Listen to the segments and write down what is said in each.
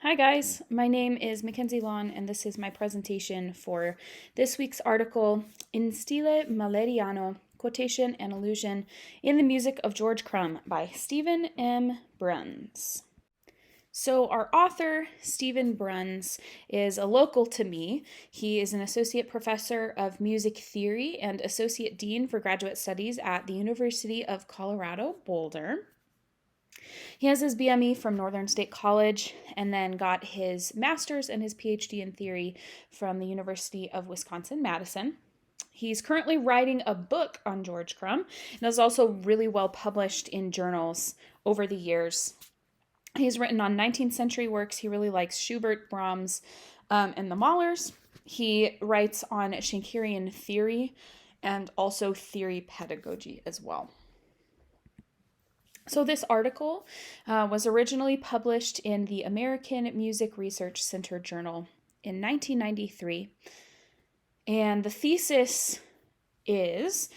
Hi guys, my name is Mackenzie Lawn and this is my presentation for this week's article in Stile Mahleriano, Quotation and Allusion in the Music of George Crumb by Stephen M. Bruns. So, our author, Stephen Bruns, is a local to me. He is an associate professor of music theory and associate dean for graduate studies at the University of Colorado, Boulder. He has his BME from Northern State College and then got his master's and his PhD in theory from the University of Wisconsin-Madison. He's currently writing a book on George Crumb and is also really well published in journals over the years. He's written on 19th century works. He really likes Schubert, Brahms, and the Mahlers. He writes on Schenkerian theory and also theory pedagogy as well. So this article was originally published in the American Music Research Center Journal in 1993. And the thesis is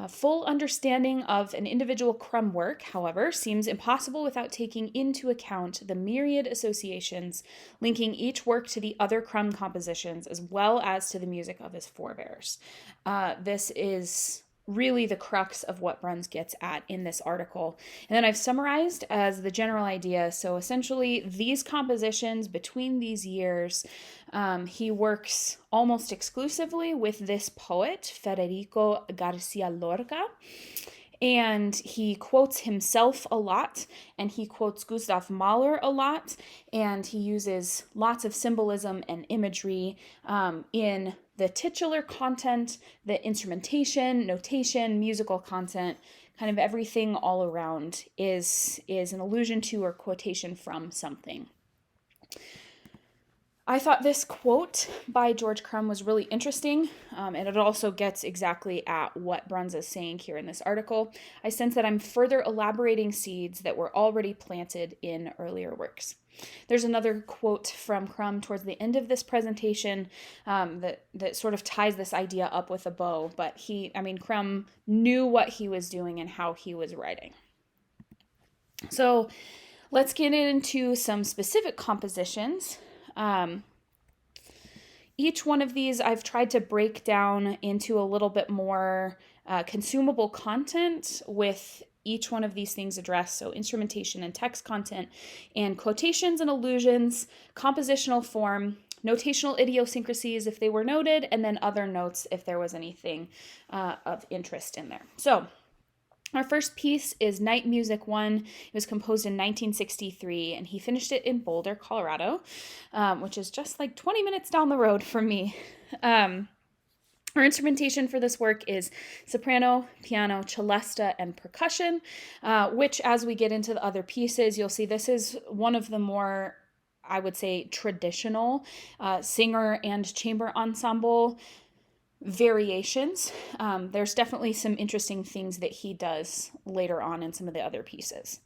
full understanding of an individual Crumb work, however, seems impossible without taking into account the myriad associations linking each work to the other Crumb compositions as well as to the music of his forebears. This is really the crux of what Bruns gets at in this article. And then I've summarized as the general idea. So essentially, these compositions between these years, he works almost exclusively with this poet, Federico Garcia Lorca. And he quotes himself a lot, and he quotes Gustav Mahler a lot, and he uses lots of symbolism and imagery in the titular content, the instrumentation, notation, musical content, kind of everything all around is an allusion to or quotation from something. I thought this quote by George Crumb was really interesting, and it also gets exactly at what Bruns is saying here in this article. I sense that I'm further elaborating seeds that were already planted in earlier works. There's another quote from Crumb towards the end of this presentation that sort of ties this idea up with a bow, but Crumb knew what he was doing and how he was writing. So let's get into some specific compositions. Each one of these I've tried to break down into a little bit more consumable content with each one of these things addressed. So instrumentation and text content, and quotations and allusions, compositional form, notational idiosyncrasies if they were noted, and then other notes if there was anything of interest in there. So our first piece is Night Music 1. It was composed in 1963, and he finished it in Boulder, Colorado, which is just like 20 minutes down the road from me. Our instrumentation for this work is soprano, piano, celesta, and percussion, which as we get into the other pieces, you'll see this is one of the more, I would say, traditional singer and chamber ensemble variations. There's definitely some interesting things that he does later on in some of the other pieces.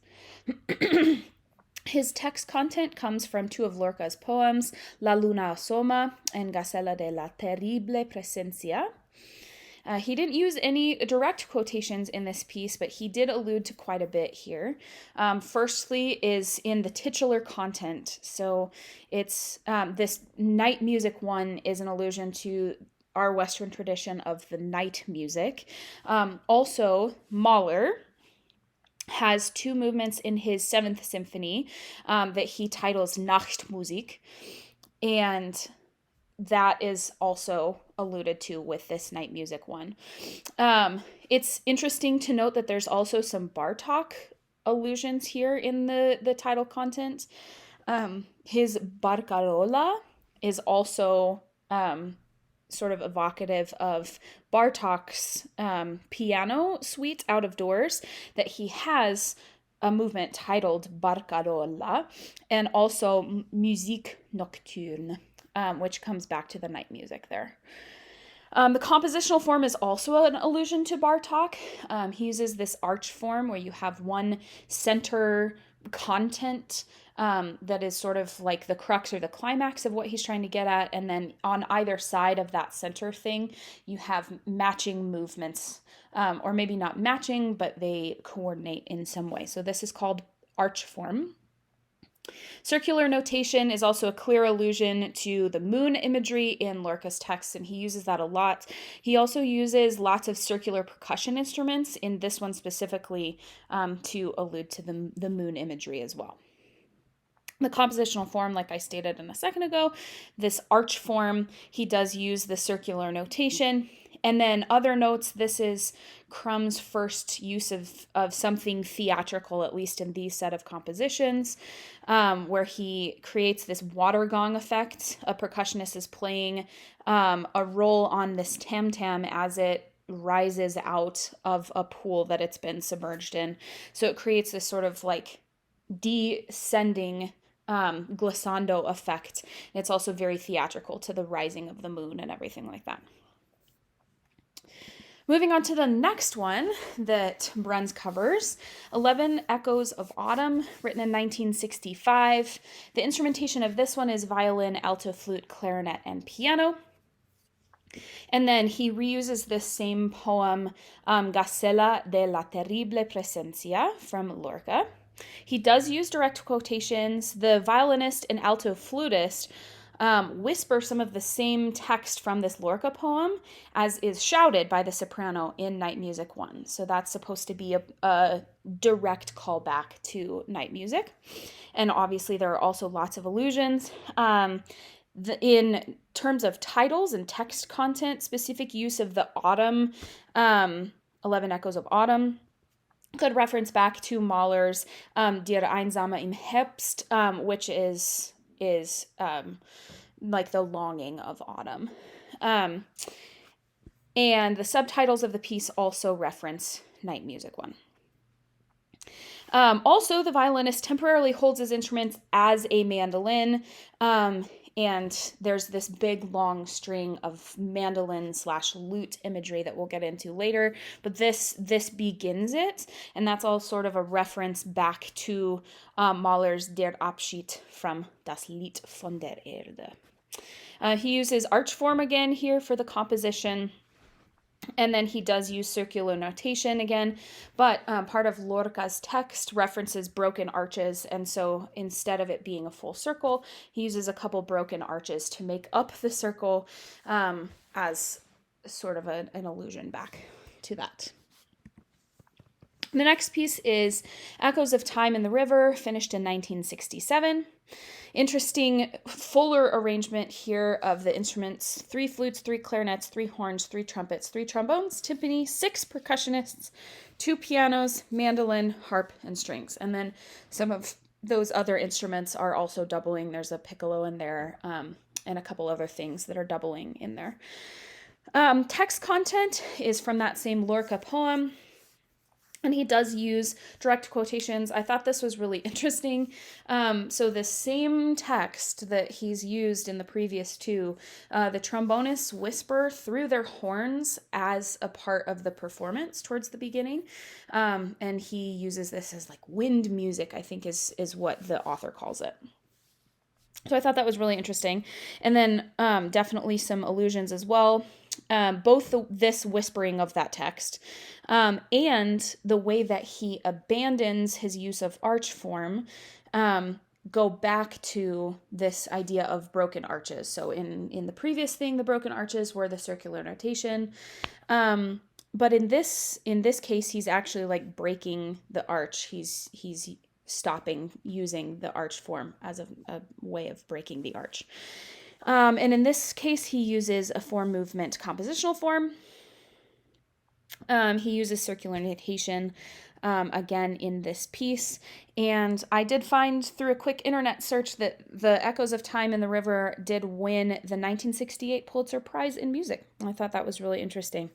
His text content comes from two of Lorca's poems, La Luna Asoma and Gacela de la Terrible Presencia. He didn't use any direct quotations in this piece, but he did allude to quite a bit here. Firstly is in the titular content. So it's this Night Music 1 is an allusion to our Western tradition of the night music. Also, Mahler has two movements in his 7th symphony that he titles Nachtmusik, and that is also alluded to with this Night Music 1. It's interesting to note that there's also some Bartók allusions here in the title content. His Barcarola is also sort of evocative of Bartók's piano suite out of doors, that he has a movement titled Barcarola, and also Musique Nocturne, which comes back to the night music there. The compositional form is also an allusion to Bartók. He uses this arch form where you have one center content that is sort of like the crux or the climax of what he's trying to get at, and then on either side of that center thing you have matching movements, or maybe not matching, but they coordinate in some way. So this is called arch form. Circular notation is also a clear allusion to the moon imagery in Lorca's text, and he uses that a lot. He also uses lots of circular percussion instruments, in this one specifically, to allude to the moon imagery as well. The compositional form, like I stated a second ago, this arch form, he does use the circular notation. And then other notes, this is Crum's first use of something theatrical, at least in these set of compositions, where he creates this water gong effect. A percussionist is playing a role on this tam-tam as it rises out of a pool that it's been submerged in. So it creates this sort of like descending glissando effect. It's also very theatrical to the rising of the moon and everything like that. Moving on to the next one that Bruns covers, 11 Echoes of Autumn, written in 1965. The instrumentation of this one is violin, alto, flute, clarinet, and piano. And then he reuses this same poem, Gacela de la Terrible Presencia, from Lorca. He does use direct quotations. The violinist and alto flutist whisper some of the same text from this Lorca poem as is shouted by the soprano in Night Music 1. So that's supposed to be a direct callback to Night Music. And obviously there are also lots of allusions. In terms of titles and text content, specific use of the autumn, 11 Echoes of Autumn, could reference back to Mahler's Der Einsame im Herbst, which is like the longing of autumn. And the subtitles of the piece also reference Night Music 1. Also, the violinist temporarily holds his instruments as a mandolin, and there's this big long string of mandolin/lute imagery that we'll get into later. But this begins it, and that's all sort of a reference back to Mahler's Der Abschied from Das Lied von der Erde. He uses arch form again here for the composition. And then he does use circular notation again, but part of Lorca's text references broken arches, and so instead of it being a full circle, he uses a couple broken arches to make up the circle as sort of an allusion back to that. The next piece is Echoes of Time in the River, finished in 1967. Interesting fuller arrangement here of the instruments: 3 flutes, 3 clarinets, 3 horns, 3 trumpets, 3 trombones, timpani, 6 percussionists, 2 pianos, mandolin, harp, and strings. And then some of those other instruments are also doubling. There's a piccolo in there, and a couple other things that are doubling in there. Text content is from that same Lorca poem, and he does use direct quotations. I thought this was really interesting. So the same text that he's used in the previous two, the trombonists whisper through their horns as a part of the performance towards the beginning. And he uses this as like wind music, I think is what the author calls it. So I thought that was really interesting. And then definitely some allusions as well. Both this whispering of that text and the way that he abandons his use of arch form go back to this idea of broken arches. So in the previous thing, the broken arches were the circular notation. But in this case, he's actually like breaking the arch. He's stopping using the arch form as a way of breaking the arch. And in this case, he uses a form movement compositional form. He uses circular notation again in this piece. And I did find through a quick internet search that the Echoes of Time in the River did win the 1968 Pulitzer Prize in Music. I thought that was really interesting.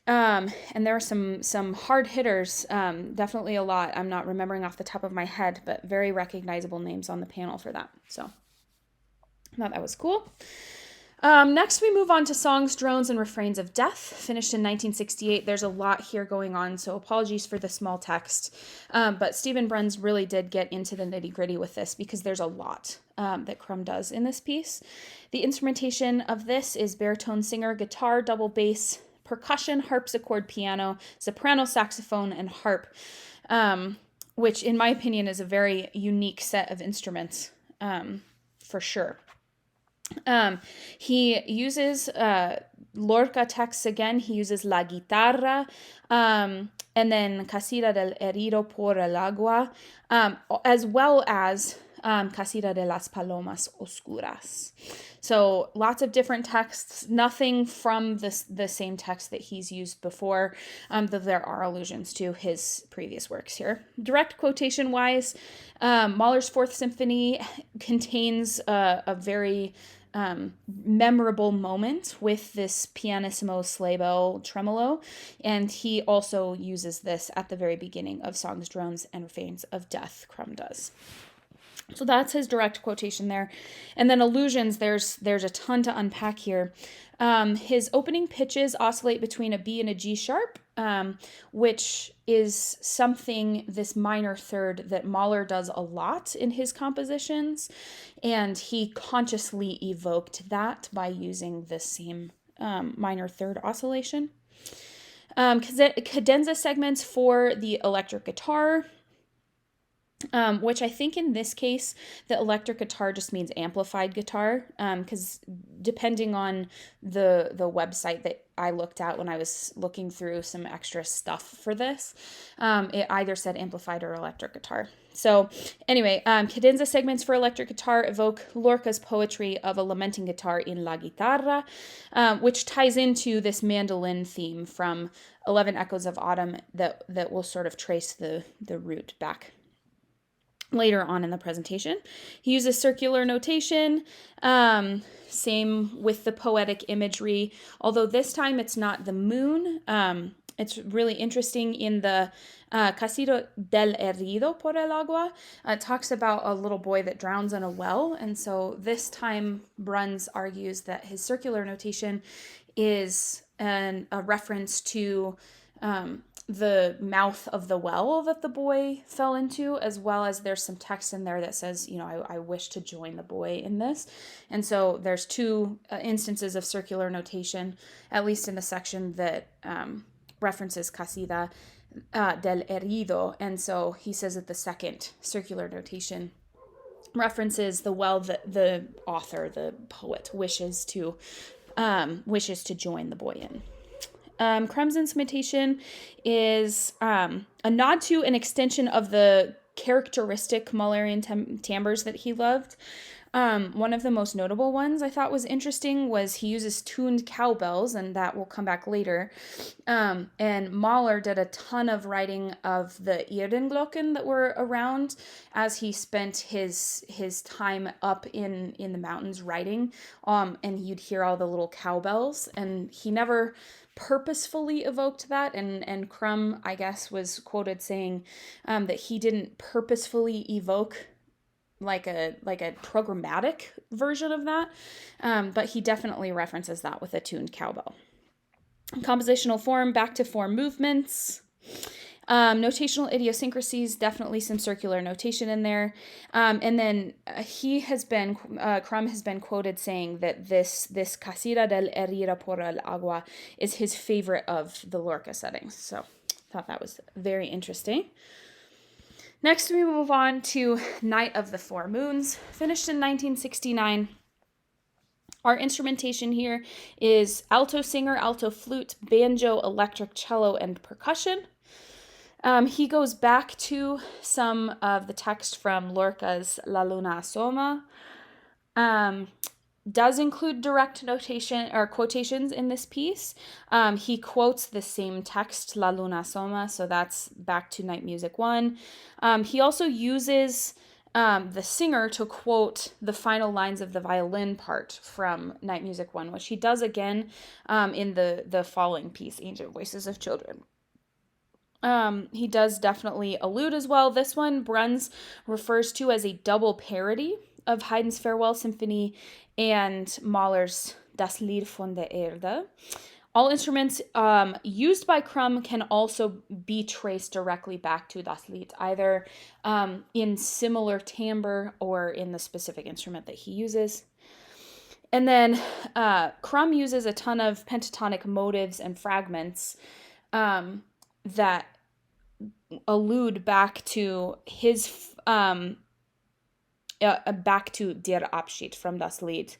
And there are some hard hitters, definitely a lot. I'm not remembering off the top of my head, but very recognizable names on the panel for that. So I thought that was cool. Next, we move on to Songs, Drones, and Refrains of Death, finished in 1968. There's a lot here going on, so apologies for the small text. But Stephen Bruns really did get into the nitty-gritty with this because there's a lot that Crum does in this piece. The instrumentation of this is baritone singer, guitar, double bass, percussion, harpsichord, piano, soprano, saxophone, and harp. which in my opinion is a very unique set of instruments, for sure. He uses Lorca texts again. He uses la guitarra, and then Casita del Herido por el Agua, as well as Casita de las Palomas Oscuras. So lots of different texts, nothing from the same text that he's used before, though there are allusions to his previous works here. Direct quotation wise, Mahler's Fourth Symphony contains a very memorable moment with this pianissimo sleigh bell tremolo, and he also uses this at the very beginning of Songs, Drones, and Refrains of Death, Crumb does. So that's his direct quotation there. And then allusions, there's a ton to unpack here. His opening pitches oscillate between a B and a G sharp, which is something, this minor third, that Mahler does a lot in his compositions. And he consciously evoked that by using the same minor third oscillation. Cadenza segments for the electric guitar, which I think in this case, the electric guitar just means amplified guitar, because depending on the website that I looked at when I was looking through some extra stuff for this, it either said amplified or electric guitar. So anyway, cadenza segments for electric guitar evoke Lorca's poetry of a lamenting guitar in La Guitarra, which ties into this mandolin theme from 11 Echoes of Autumn that will sort of trace the root back later on in the presentation. He uses circular notation, same with the poetic imagery, although this time it's not the moon. It's really interesting in the Casito del Herido por el Agua. It talks about a little boy that drowns in a well, and so this time Bruns argues that his circular notation is a reference to the mouth of the well that the boy fell into, as well as there's some text in there that says, I wish to join the boy in this. And so there's two instances of circular notation, at least in the section that references Casita del Herido. And so he says that the second circular notation references the well that the author, the poet, wishes to join the boy in. Crumb's instrumentation is a nod to an extension of the characteristic Mahlerian timbres that he loved. One of the most notable ones I thought was interesting was he uses tuned cowbells, and that will come back later. And Mahler did a ton of writing of the Erdenglocken that were around as he spent his time up in the mountains writing. And you'd hear all the little cowbells, and he never purposefully evoked that, and Crumb, I guess, was quoted saying that he didn't purposefully evoke like a programmatic version of that, but he definitely references that with a tuned cowbell. Compositional form, back to 4 movements. Notational idiosyncrasies, definitely some circular notation in there. And then Crumb has been quoted saying that this Casita del Herida por el Agua is his favorite of the Lorca settings. So I thought that was very interesting. Next, we move on to Night of the Four Moons, finished in 1969. Our instrumentation here is alto singer, alto flute, banjo, electric cello, and percussion. He goes back to some of the text from Lorca's La Luna Asoma. Does include direct notation or quotations in this piece. He quotes the same text, La Luna Asoma, so that's back to Night Music 1. He also uses the singer to quote the final lines of the violin part from Night Music 1, which he does again in the following piece, Ancient Voices of Children. He does definitely allude as well. This one Bruns refers to as a double parody of Haydn's Farewell Symphony and Mahler's Das Lied von der Erde. All instruments used by Crumb can also be traced directly back to Das Lied, either in similar timbre or in the specific instrument that he uses. And then Crumb uses a ton of pentatonic motives and fragments that allude back to his back to Der Abschied from das Lied.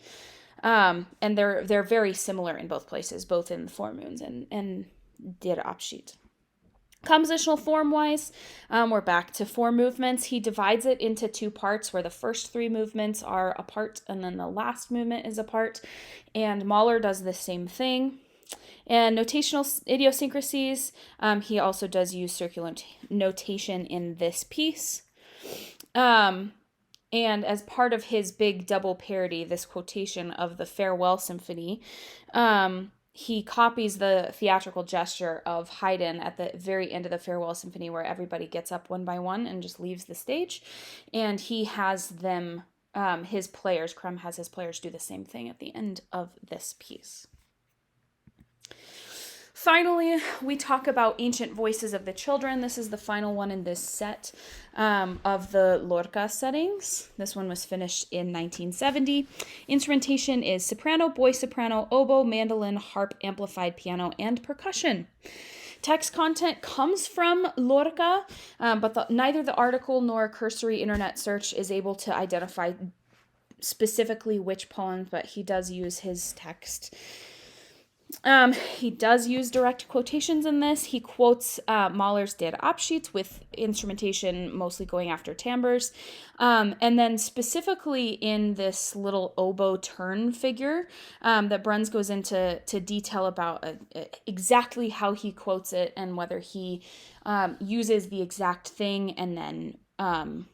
And they're very similar in both places, both in the Four Moons and Der Abschied. Compositional form-wise, we're back to 4 movements. He divides it into 2 parts where the first 3 movements are apart and then the last movement is apart. And Mahler does the same thing. And notational idiosyncrasies, he also does use circular notation in this piece. And as part of his big double parody, this quotation of the Farewell Symphony, he copies the theatrical gesture of Haydn at the very end of the Farewell Symphony, where everybody gets up one by one and just leaves the stage. And he has them, his players, Crumb has his players do the same thing at the end of this piece. Finally, we talk about Ancient Voices of the Children. This is the final one in this set of the Lorca settings. This one was finished in 1970. Instrumentation is soprano, boy soprano, oboe, mandolin, harp, amplified piano, and percussion. Text content comes from Lorca, but neither the article nor a cursory internet search is able to identify specifically which poems, but he does use his text. He does use direct quotations in this. He quotes Mahler's Der Abschied with instrumentation mostly going after timbres. And then specifically in this little oboe turn figure that Bruns goes into detail about exactly how he quotes it and whether he uses the exact thing and then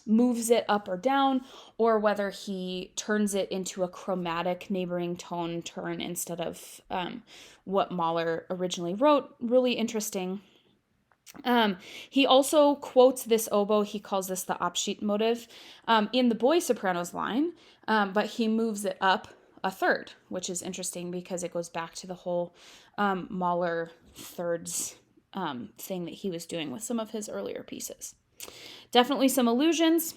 moves it up or down, or whether he turns it into a chromatic neighboring tone turn instead of what Mahler originally wrote. Really interesting. He also quotes this oboe. He calls this the Abschied motive in the boy soprano's line, but he moves it up a third, which is interesting because it goes back to the whole Mahler thirds thing that he was doing with some of his earlier pieces. Definitely some allusions.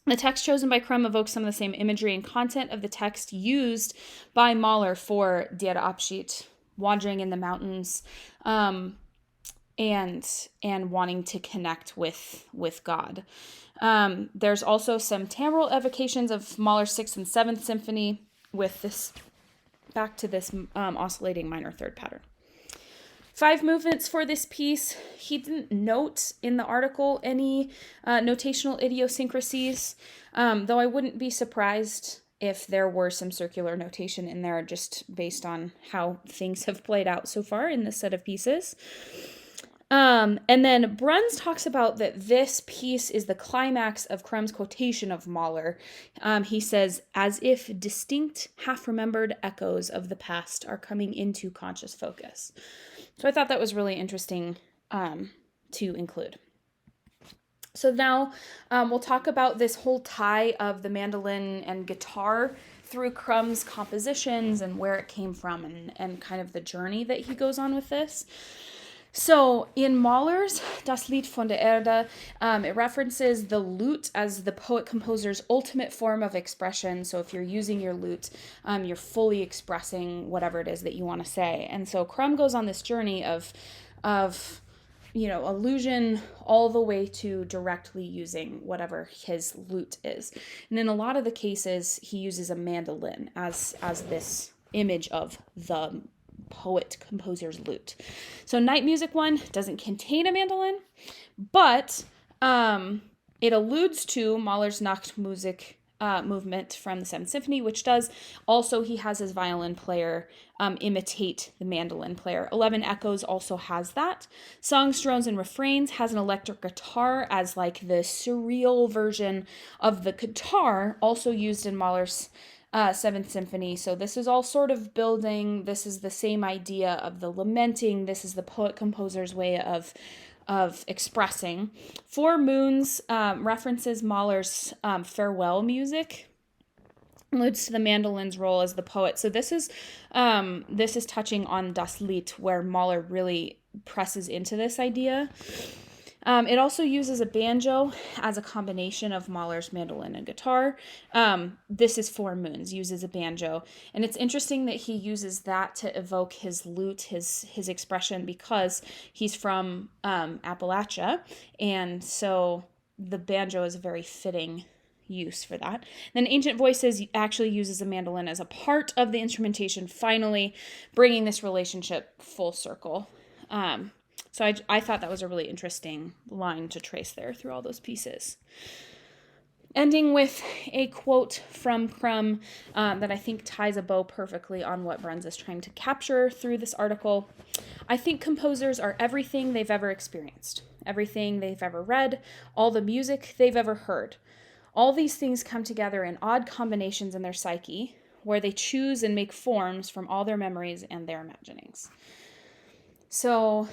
The text chosen by Crumb evokes some of the same imagery and content of the text used by Mahler for Der Abschied, wandering in the mountains, and wanting to connect with God. There's also some timbral evocations of Mahler's 6th and 7th Symphony with this, back to this oscillating minor third pattern. 5 movements for this piece. He didn't note in the article any notational idiosyncrasies, though I wouldn't be surprised if there were some circular notation in there just based on how things have played out so far in this set of pieces. And then Bruns talks about that this piece is the climax of Crumb's quotation of Mahler. He says, as if distinct, half-remembered echoes of the past are coming into conscious focus. So I thought that was really interesting to include. So now we'll talk about this whole tie of the mandolin and guitar through Crumb's compositions and where it came from and kind of the journey that he goes on with this. So in Mahler's Das Lied von der Erde, it references the lute as the poet-composer's ultimate form of expression. So if you're using your lute, you're fully expressing whatever it is that you want to say. And so Crumb goes on this journey of allusion all the way to directly using whatever his lute is. And in a lot of the cases, he uses a mandolin as this image of the poet-composer's lute. So Night Music 1 doesn't contain a mandolin, but it alludes to Mahler's Nachtmusik movement from the 7th Symphony, which does. Also, he has his violin player imitate the mandolin player. 11 Echoes also has that. Songs, Drones, and Refrains has an electric guitar as like the surreal version of the guitar, also used in Mahler's 7th Symphony. So this is all sort of building. This is the same idea of the lamenting. This is the poet-composer's way of expressing. Four Moons references Mahler's farewell music, alludes to the mandolin's role as the poet. So this is touching on Das Lied, where Mahler really presses into this idea. It also uses a banjo as a combination of Mahler's mandolin and guitar. This is Four Moons, uses a banjo. And it's interesting that he uses that to evoke his lute, his expression, because he's from Appalachia. And so the banjo is a very fitting use for that. Then Ancient Voices actually uses a mandolin as a part of the instrumentation, finally bringing this relationship full circle. So I thought that was a really interesting line to trace there through all those pieces. Ending with a quote from Crum that I think ties a bow perfectly on what Bruns is trying to capture through this article. I think composers are everything they've ever experienced, everything they've ever read, all the music they've ever heard. All these things come together in odd combinations in their psyche, where they choose and make forms from all their memories and their imaginings. So,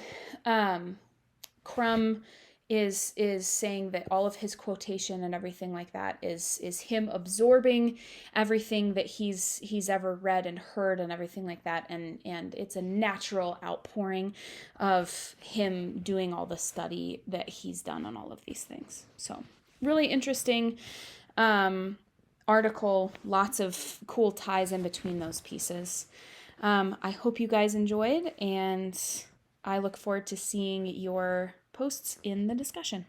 Crum is saying that all of his quotation and everything like that is him absorbing everything that he's ever read and heard and everything like that, and it's a natural outpouring of him doing all the study that he's done on all of these things. So, really interesting article, lots of cool ties in between those pieces. I hope you guys enjoyed, and I look forward to seeing your posts in the discussion.